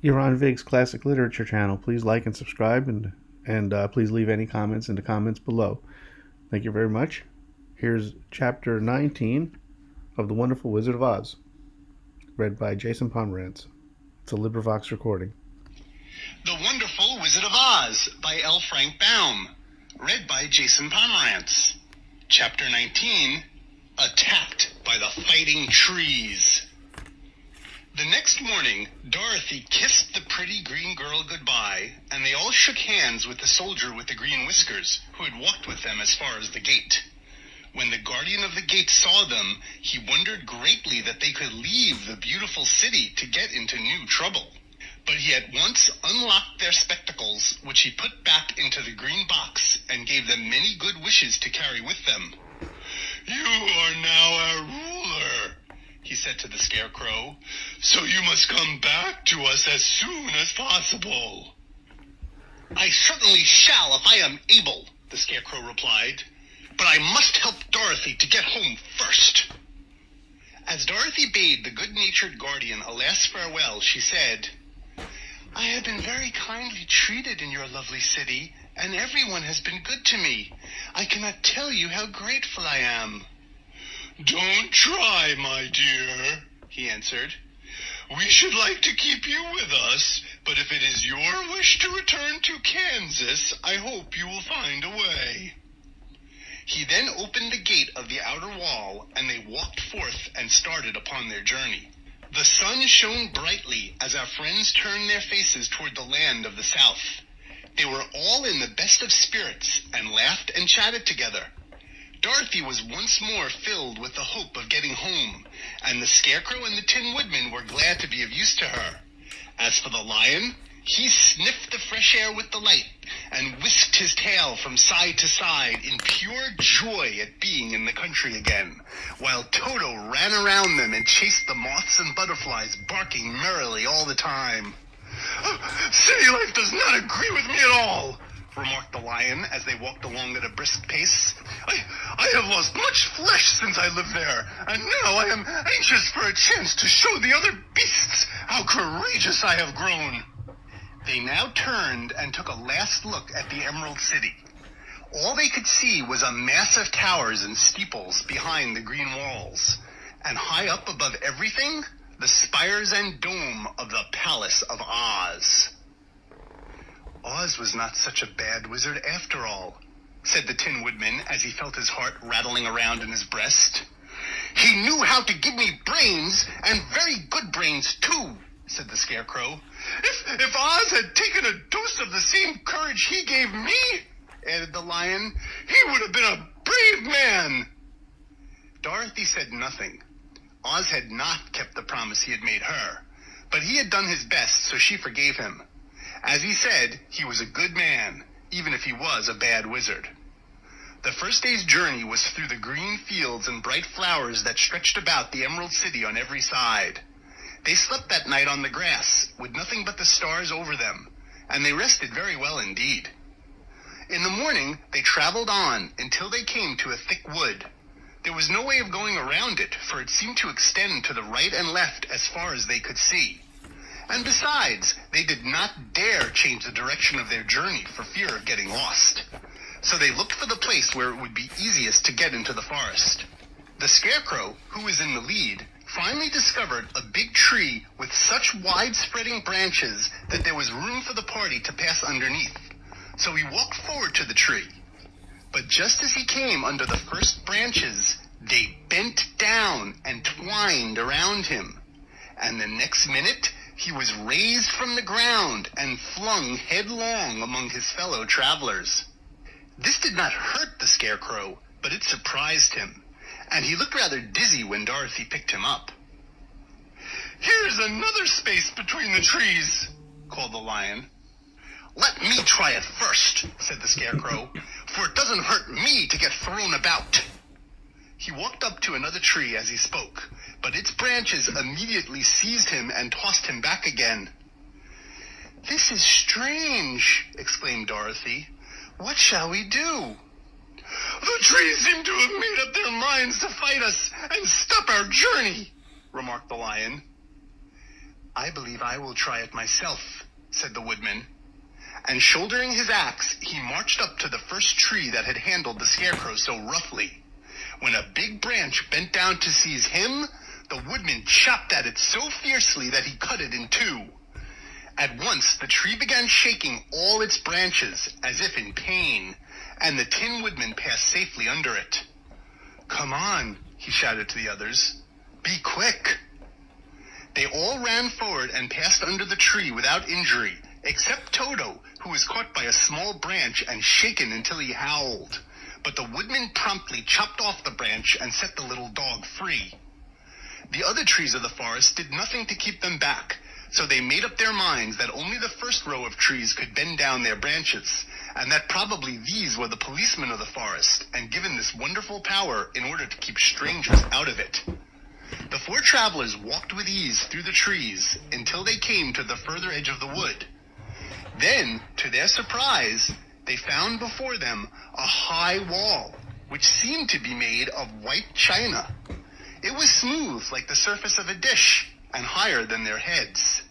You're on Vig's Classic Literature channel. Please like and subscribe, and please leave any comments in the comments below. Thank you very much. Here's chapter 19 of The Wonderful Wizard of Oz, read by Jason Pomerantz. It's a LibriVox recording. The Wonderful Wizard of Oz by L. Frank Baum, read by Jason Pomerantz. Chapter 19, Attacked by the Fighting Trees. The next morning, Dorothy kissed the pretty green girl goodbye, and they all shook hands with the soldier with the green whiskers, who had walked with them as far as the gate. When the guardian of the gate saw them, he wondered greatly that they could leave the beautiful city to get into new trouble. But he at once unlocked their spectacles, which he put back into the green box, and gave them many good wishes to carry with them. "You are now our ruler," he said to the Scarecrow, "so you must come back to us as soon as possible." "I certainly shall if I am able," the Scarecrow replied, "but I must help Dorothy to get home first." As Dorothy bade the good-natured guardian a last farewell, she said, "I have been very kindly treated in your lovely city, and everyone has been good to me. I cannot tell you how grateful I am." "Don't try, my dear," he answered. "We should like to keep you with us, but if it is your wish to return to Kansas, I hope you will find a way." He then opened the gate of the outer wall, and they walked forth and started upon their journey. The sun shone brightly as our friends turned their faces toward the land of the South. They were all in the best of spirits and laughed and chatted together. Dorothy was once more filled with the hope of getting home, and the Scarecrow and the Tin Woodman were glad to be of use to her. As for the Lion, he sniffed the fresh air with delight and whisked his tail from side to side in pure joy at being in the country again, while Toto ran around them and chased the moths and butterflies, barking merrily all the time. "City life does not agree with me at all," remarked the Lion as they walked along at a brisk pace. I have lost much flesh since I lived there, and now I am anxious for a chance to show the other beasts how courageous I have grown." They now turned and took a last look at the Emerald City. All they could see was a mass of towers and steeples behind the green walls, and high up above everything, the spires and dome of the Palace of Oz. "Oz was not such a bad wizard after all," said the Tin Woodman as he felt his heart rattling around in his breast. "He knew how to give me brains, and very good brains, too," said the Scarecrow. If Oz had taken a dose of the same courage he gave me," added the Lion, "he would have been a brave man." Dorothy said nothing. Oz had not kept the promise he had made her, but he had done his best, so she forgave him. As he said, he was a good man, even if he was a bad wizard. The first day's journey was through the green fields and bright flowers that stretched about the Emerald City on every side. They slept that night on the grass, with nothing but the stars over them, and they rested very well indeed. In the morning, they traveled on until they came to a thick wood. There was no way of going around it, for it seemed to extend to the right and left as far as they could see. And besides, they did not dare change the direction of their journey for fear of getting lost. So they looked for the place where it would be easiest to get into the forest. The Scarecrow, who was in the lead, finally discovered a big tree with such wide-spreading branches that there was room for the party to pass underneath. So he walked forward to the tree. But just as he came under the first branches, they bent down and twined around him. And the next minute, he was raised from the ground and flung headlong among his fellow travelers. This did not hurt the Scarecrow, but it surprised him, and he looked rather dizzy when Dorothy picked him up. "Here's another space between the trees," called the Lion. "Let me try it first," said the Scarecrow, "for it doesn't hurt me to get thrown about." He walked up to another tree as he spoke, but its branches immediately seized him and tossed him back again. "This is strange," exclaimed Dorothy. "What shall we do?" "The trees seem to have made up their minds to fight us and stop our journey," remarked the Lion. "I believe I will try it myself," said the Woodman. And shouldering his axe, he marched up to the first tree that had handled the Scarecrow so roughly. When a big branch bent down to seize him, the Woodman chopped at it so fiercely that he cut it in two. At once the tree began shaking all its branches, as if in pain, and the Tin Woodman passed safely under it. "Come on," he shouted to the others. "Be quick." They all ran forward and passed under the tree without injury, except Toto, who was caught by a small branch and shaken until he howled. But the Woodman promptly chopped off the branch and set the little dog free. The other trees of the forest did nothing to keep them back, so they made up their minds that only the first row of trees could bend down their branches, and that probably these were the policemen of the forest, and given this wonderful power in order to keep strangers out of it. The four travelers walked with ease through the trees until they came to the further edge of the wood. Then, to their surprise, they found before them a high wall, which seemed to be made of white china. It was smooth like the surface of a dish, and higher than their heads.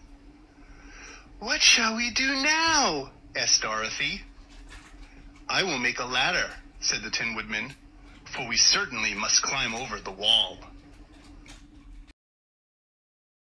"What shall we do now?" asked Dorothy. "I will make a ladder," said the Tin Woodman, "for we certainly must climb over the wall."